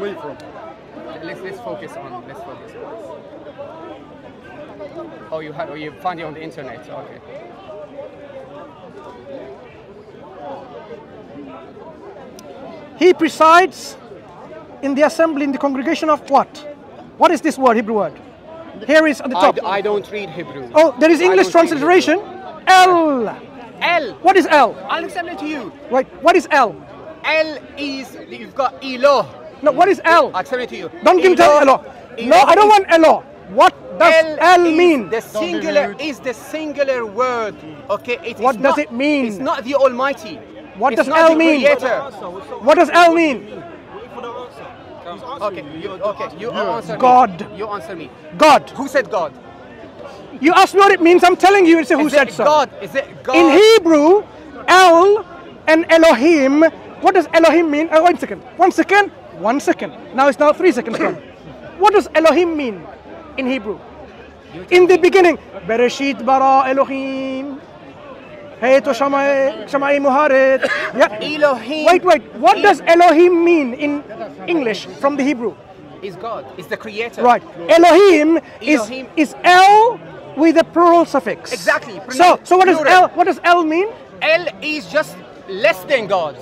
Where are you from? Let's focus on this. Oh, you found it on the internet. Okay. He presides in the assembly, in the congregation of what? What is this word, Hebrew word? Here is at the top. I don't read Hebrew. Oh, there is English transliteration. L. L. What is L? I'll explain it to you. Wait, what is L? L is, you've got Eloh. No, what is L? I'll explain it to you. Don't give me Eloh. No, I don't want Eloh. What does L mean? The singular is the singular word. Okay. What does it mean? It's not the Almighty. What does L mean? What does L mean? Okay, you answer God. me. You answer me. God. Who said God? You asked me what it means. I'm telling you. It's who said so. God. Is it God? In Hebrew, El and Elohim. What does Elohim mean? 1 second. 1 second. 1 second. Now it's now 3 seconds gone. What does Elohim mean in Hebrew? In the beginning, Bereshit bara Elohim. Hayto Shamai Muharet. Yeah. Elohim. Wait. What does Elohim mean in English from the Hebrew? Is God. Is the creator. Right. Elohim is El with a plural suffix. Exactly. So what does L? What does L mean? L is just less than God.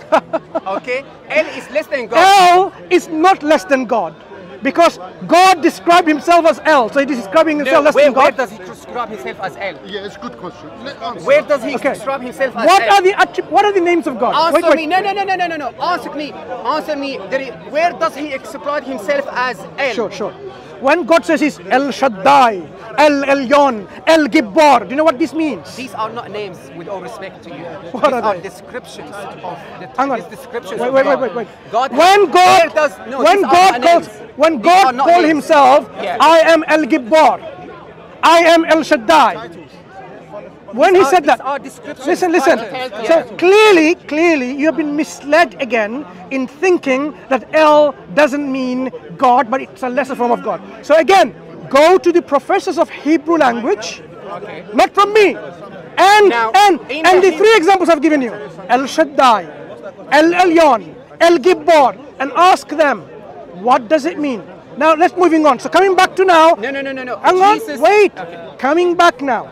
Okay. L is less than God. L is not less than God. Because God described himself as L, so he is describing himself less than God. Where does he describe himself as L? Yeah, it's a good question. Where does he describe himself as What L? What are the names of God? Answer me. No. Answer me. Where does he describe himself as L? Sure. When God says he's El Shaddai, El Elyon, El Gibbar, do you know what this means? These are not names, with all respect to you. What These are are descriptions of the Hang on. descriptions Wait. of God. When God called himself, I am El Gibbar, I am El Shaddai. When he said that, listen. So clearly, you have been misled again in thinking that El doesn't mean God, but it's a lesser form of God. So again, go to the professors of Hebrew language, not from me. And the 3 examples I've given you, El Shaddai, El Elyon, El Gibbar, and ask them, what does it mean? Now let's moving on. So coming back to now. No. Hang on, wait. Okay. Coming back now.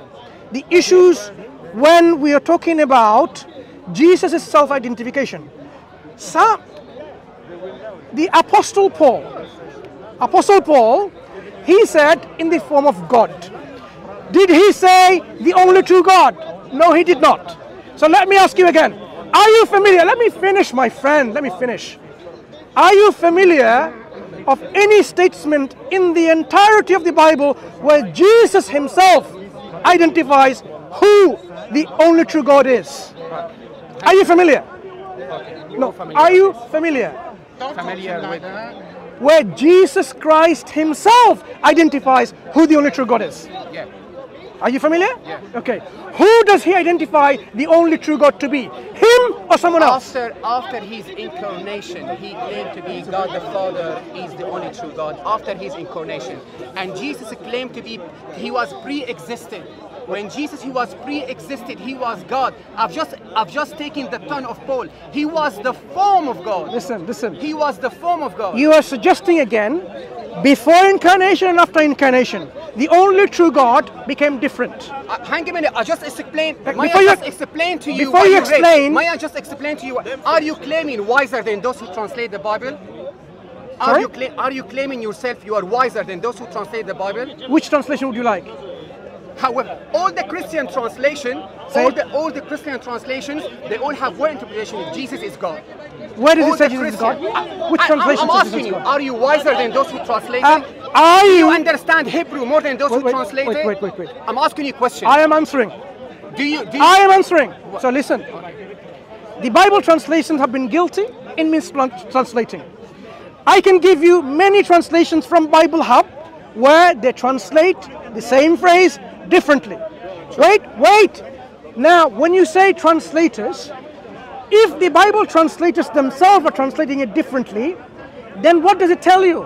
The issues when we are talking about Jesus' self-identification. The Apostle Paul, he said in the form of God. Did he say the only true God? No, he did not. So let me ask you again. Are you familiar? Let me finish, my friend. Let me finish. Are you familiar of any statement in the entirety of the Bible where Jesus himself identifies who the only true God is? Are you familiar? No. Are you familiar? Familiar with where Jesus Christ himself identifies who the only true God is? Yeah. Are you familiar? Yeah. Okay. Who does he identify the only true God to be? Him or someone else? After his incarnation, he claimed to be God the Father is the only true God after his incarnation. And Jesus claimed to be, he was pre-existent. When Jesus, he was pre-existed, he was God. I've just taken the tongue of Paul. He was the form of God. Listen. He was the form of God. You are suggesting again, before incarnation and after incarnation, the only true God became different. Hang a minute, I just explained. May I just explain to you? Are you claiming wiser than those who translate the Bible? Are you claiming yourself you are wiser than those who translate the Bible? Which translation would you like? However, all the Christian translation, all the Christian translations, they all have one interpretation: Jesus is God. Where does it say Jesus is God? Which translation I'm says asking Jesus is you, God? are you wiser than those who translate it? Do you understand Hebrew more than those who translate it? Wait. I'm asking you a question. I am answering. I am answering. So listen. The Bible translations have been guilty in mistranslating. I can give you many translations from Bible Hub where they translate the same phrase differently. Wait. Now, when you say translators, if the Bible translators themselves are translating it differently, then what does it tell you?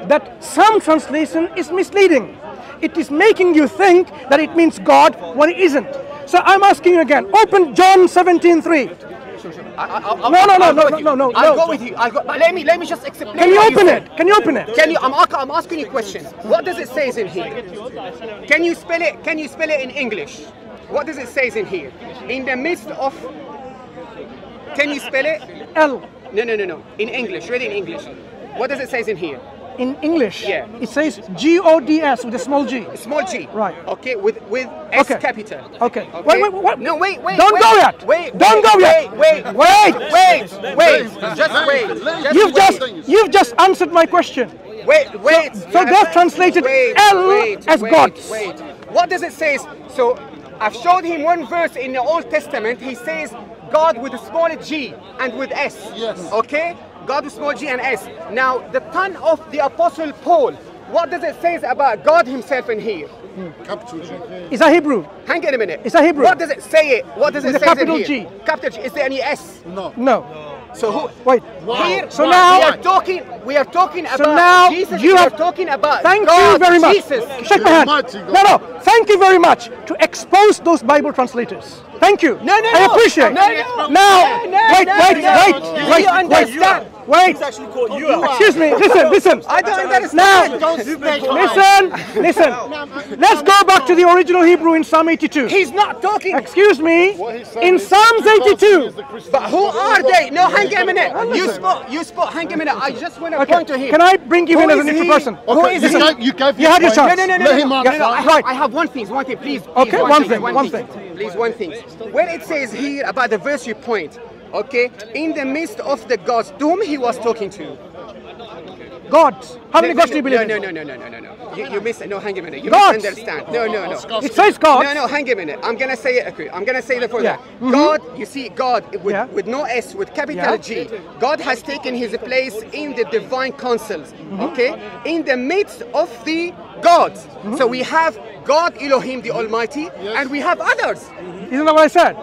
That some translation is misleading. It is making you think that it means God when it isn't. So I'm asking you again, open John 17:3. No. I'll go with you. But let me just explain. Can you open it? Can you open it? I'm asking you a question. What does it say in here? Can you spell it? Can you spell it in English? What does it say in here? In the midst of. Can you spell it? L. No. In English. Read it in English. What does it say in here? In English, yeah, it says G-O-D-S with a small g. Small g. Right. Okay, with S capital. Okay. Wait. No, wait. Don't go yet. Don't go yet. Wait. You've just answered my question. Wait. So they've translated L as God. Wait. What does it say? So I've showed him one verse in the Old Testament. He says God with a small g and with S. Yes. Okay? God with small g and S. Now, the tongue of the Apostle Paul, what does it say about God himself in here? Capital G. Is that Hebrew? Hang on a minute. Is that Hebrew? What does it say? What does it say capital in here? G. Capital G. Is there any S? No. So who? Wait. Here, So now we are talking about now Jesus. You are talking about Thank God, you very much. Jesus. Shake my hand. No. Thank you very much to expose those Bible translators. Thank you. No. I appreciate. No. Wait. Excuse me. Listen. I don't understand. Listen. Let's go back to the original Hebrew in Psalm 82. He's not talking. Excuse me. In Psalms 82. But who are they? No, hang a minute. You spoke. Hang a minute. I just want to point to him. Can I bring you in as a neutral person? Who is he? You had your chance. No. I have one thing. Please. Okay, one thing. Please, one thing. When it says here about the verse you point, okay, in the midst of the gods, to whom he was talking to? Gods. How many gods do you believe in? No. You miss it. No, hang a minute. You Gods. misunderstand. No. It says God. No, hang a minute. I'm gonna say it. Okay. I'm gonna say it for Yeah. that. God, you see, God with no S, with capital Yeah. G. God has taken his place in the divine councils. Okay, in the midst of the gods. So we have God Elohim, the Almighty, and we have others. Isn't that what I said?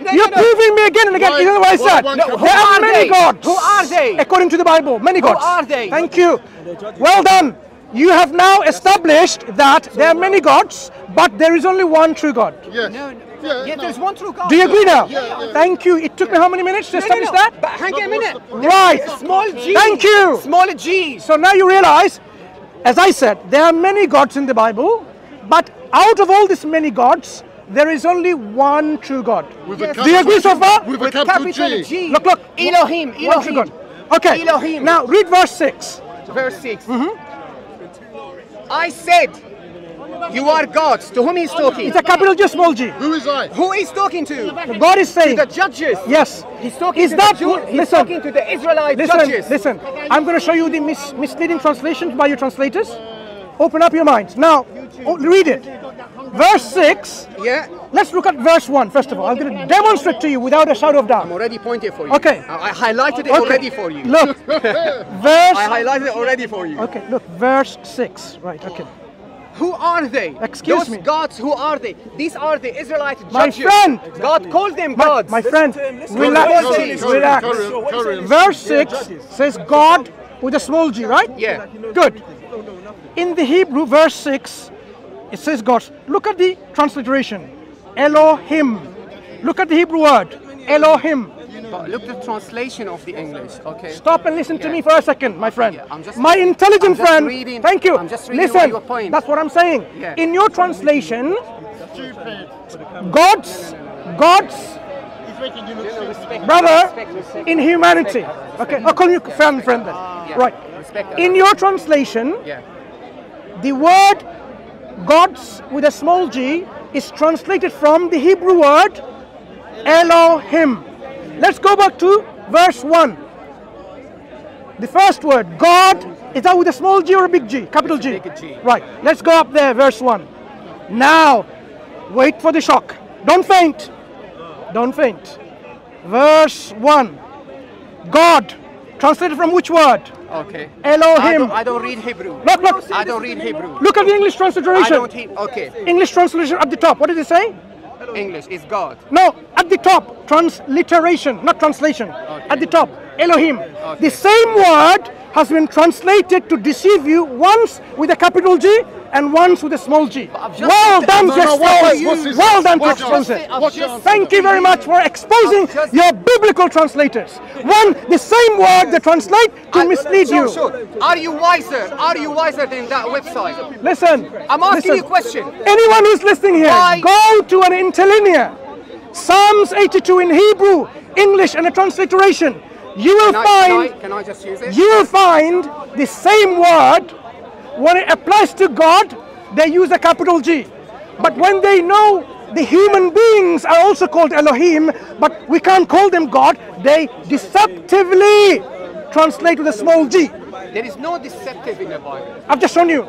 No, You're proving me again and again. Isn't that what I said? Who There are are many they? gods. Who are they? According to the Bible, many gods. are they? Thank you. Well done. You have now established that there are many gods, but there is only one true God. Yes. Yeah, there's one true God. Do you agree now? Thank you. It took me how many minutes to establish that? But hang a minute. Right. Small G. Thank you. Small G. So now you realize, as I said, there are many gods in the Bible, but out of all these many gods, there is only one true God. Yes. Do you agree so far? With a capital G. Look. Elohim. One true God. Okay. Elohim. Now read verse 6. Verse 6. I said, you are gods. To whom he's talking? It's a capital G, small g. Who is I? Who is talking to? God is saying. To the judges. Yes. He's talking Is to that the Jews. He's listen, talking to the Israelite judges. Listen. I'm going to show you the misleading translations by your translators. Open up your minds. Now, read it. Verse 6. Yeah. Let's look at verse 1 first of all. I'm going to demonstrate to you without a shadow of doubt. I'm already pointing for you. Okay. I highlighted it already for you. Look. I highlighted it already for you. Okay, look. Verse 6. Right, okay. Who are they? Excuse me. Those gods, who are they? These are the Israelite judges. My friend. God called them gods. My friend, relax. Verse 6 says God with a small g, right? Yeah. Good. In the Hebrew, verse 6, it says God. Look at the transliteration. Elohim. Look at the Hebrew word. Elohim. But look at the translation of the English, okay? Stop and listen to me for a second, my friend. Yeah, my intelligent friend. Reading, thank you. I'm just reading listen, your point. That's what I'm saying. Yeah. In your translation, God's brother in humanity. Okay, I'll call you friend then. Right. In your translation, the word gods with a small g is translated from the Hebrew word Elohim. Let's go back to verse 1. The first word, God, is that with a small g or a big G? Capital G. Big G. Right. Let's go up there, verse 1. Now, wait for the shock. Don't faint. Don't faint. Verse 1. God, translated from which word? Okay. Elohim. I don't read Hebrew. Look. I don't read Hebrew. Look at the English transliteration. Okay. English translation at the top. What does it say? English is God. No, at the top. Transliteration, not translation. Okay. At the top. Elohim. The same word has been translated to deceive you, once with a capital G and once with a small g. Well done to expose. Well done to expose it. Thank you very much for exposing your biblical translators. The same word they translate to mislead you. Are you wiser? Are you wiser than that website? Listen. I'm asking you a question. Anyone who's listening here, go to an interlinear. Psalms 82 in Hebrew, English, and a transliteration. You will find. Can I just use it? You will find the same word. When it applies to God, they use a capital G. But when they know the human beings are also called Elohim, but we can't call them God, they deceptively translate with a small g. There is no deceptive in the Bible. I've just shown you.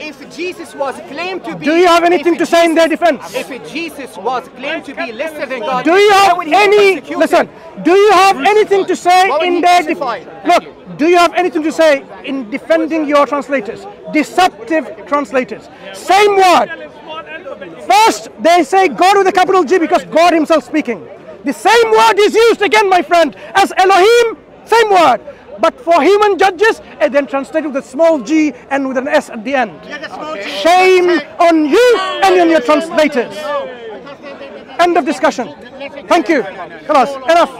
If Jesus was claimed to be... Do you have anything to say in their defense? If Jesus was claimed to be lesser than God... Do you have any... Listen, do you have anything to say in their defense? Look, do you have anything to say in defending your translators? Deceptive translators. Same word. First, they say God with a capital G because God himself speaking. The same word is used again, my friend, as Elohim, same word. But for human judges, and then translated with a small g and with an s at the end. Shame on you and on your translators. End of discussion. Thank you. Enough.